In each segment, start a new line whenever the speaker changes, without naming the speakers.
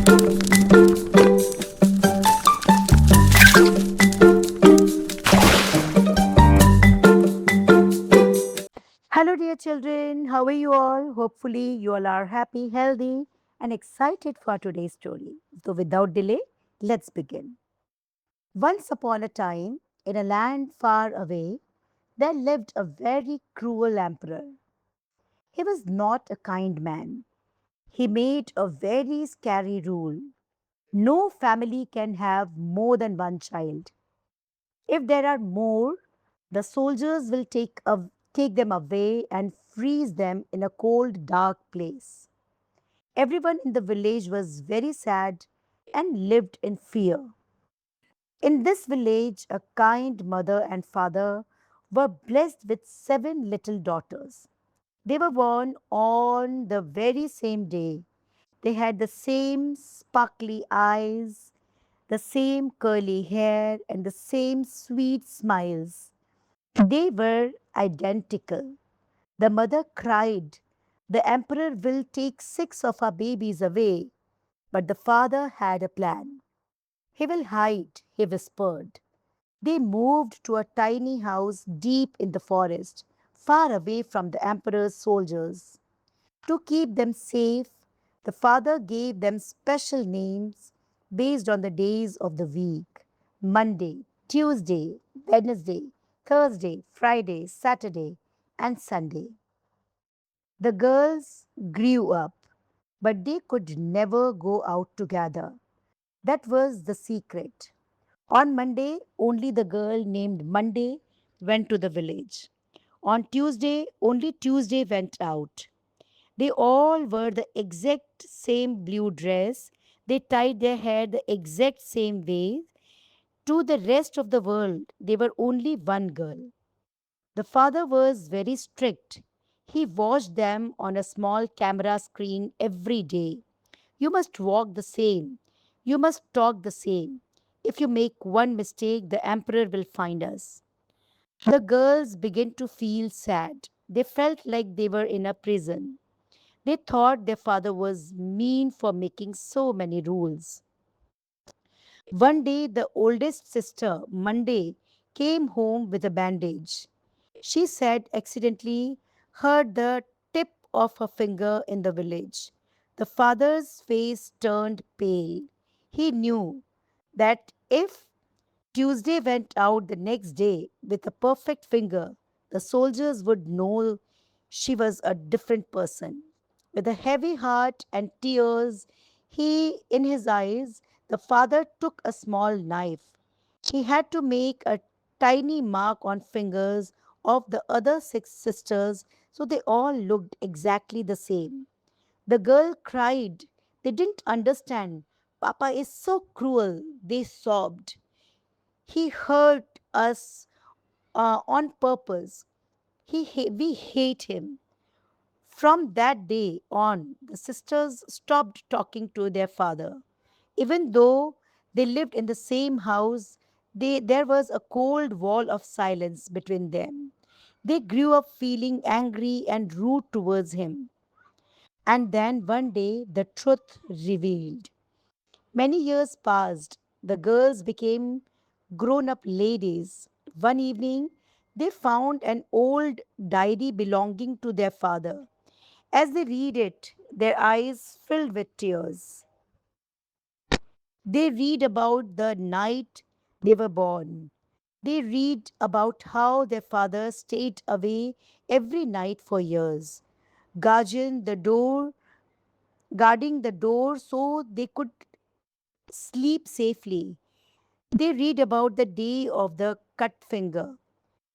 Hello, dear children. How are you all? Hopefully, you all are happy, healthy, and excited for today's story. So, without delay, let's begin. Once upon a time, in a land far away, there lived a very cruel emperor. He was not a kind man. He made a very scary rule. No family can have more than one child. If there are more, the soldiers will take them away and freeze them in a cold, dark place. Everyone in the village was very sad and lived in fear. In this village, a kind mother and father were blessed with seven little daughters. They were born on the very same day. They had the same sparkly eyes, the same curly hair, and the same sweet smiles. They were identical. The mother cried, "The emperor will take six of our babies away." But the father had a plan. "He will hide," he whispered. They moved to a tiny house deep in the forest, far away from the emperor's soldiers. To keep them safe, the father gave them special names based on the days of the week: Monday, Tuesday, Wednesday, Thursday, Friday, Saturday, and Sunday. The girls grew up, but they could never go out together. That was the secret. On Monday, only the girl named Monday went to the village. On Tuesday, only Tuesday went out. They all wore the exact same blue dress. They tied their hair the exact same way. To the rest of the world, they were only one girl. The father was very strict. He watched them on a small camera screen every day. "You must walk the same. You must talk the same. If you make one mistake, the emperor will find us." The girls began to feel sad. They felt like they were in a prison. They thought their father was mean for making so many rules. One day, the oldest sister, Monday, came home with a bandage. She said accidentally hurt the tip of her finger in the village. The father's face turned pale. He knew that if Tuesday went out the next day with a perfect finger, the soldiers would know she was a different person. With a heavy heart and tears in his eyes, the father took a small knife. He had to make a tiny mark on fingers of the other six sisters so they all looked exactly the same. The girl cried. They didn't understand. "Papa is so cruel," they sobbed. "He hurt us on purpose. We hate him." From that day on, the sisters stopped talking to their father. Even though they lived in the same house, there was a cold wall of silence between them. They grew up feeling angry and rude towards him. And then one day, the truth revealed. Many years passed. The girls became grown up ladies. One evening, they found an old diary belonging to their father. As they read it, their eyes filled with tears. They read about the night they were born. They read about how their father stayed away every night for years, guarding the door, guarding the door so they could sleep safely. They read about the day of the cut finger.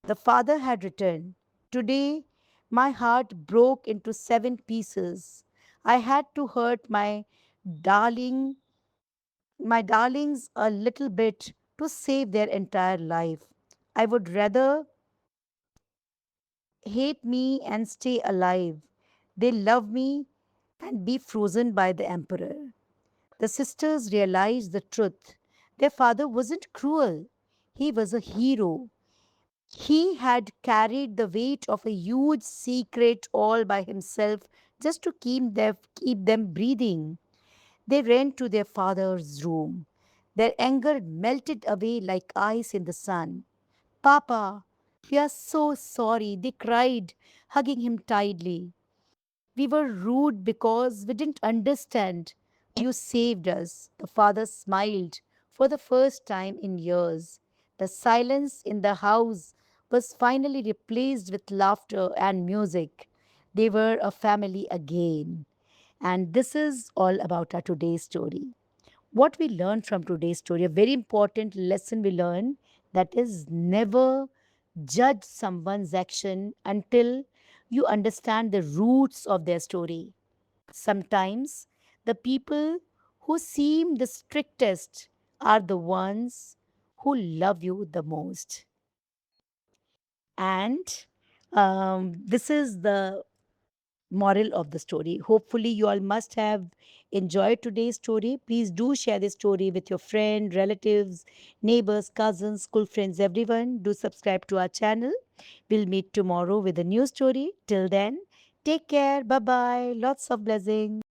The father had written, "Today my heart broke into seven pieces. I had to hurt darling, my darlings a little bit to save their entire life. I would rather hate me and stay alive. They love me and be frozen by the emperor." The sisters realized the truth. Their father wasn't cruel, he was a hero. He had carried the weight of a huge secret all by himself just to keep them breathing. They ran to their father's room. Their anger melted away like ice in the sun. Papa, we are so sorry, they cried, hugging him tightly. We were rude because we didn't understand. You saved us. The father smiled for the first time in years. The silence in the house was finally replaced with laughter and music. They were a family again. And this is all about our today's story. What we learned from today's story, a very important lesson we learned, that is never judge someone's action until you understand the roots of their story. Sometimes the people who seem the strictest are the ones who love you the most. And this is the moral of the story. Hopefully, you all must have enjoyed today's story. Please do share this story with your friend, relatives, neighbors, cousins, school friends, everyone. Do subscribe to our channel. We'll meet tomorrow with a new story. Till then, take care. Bye bye. Lots of blessings.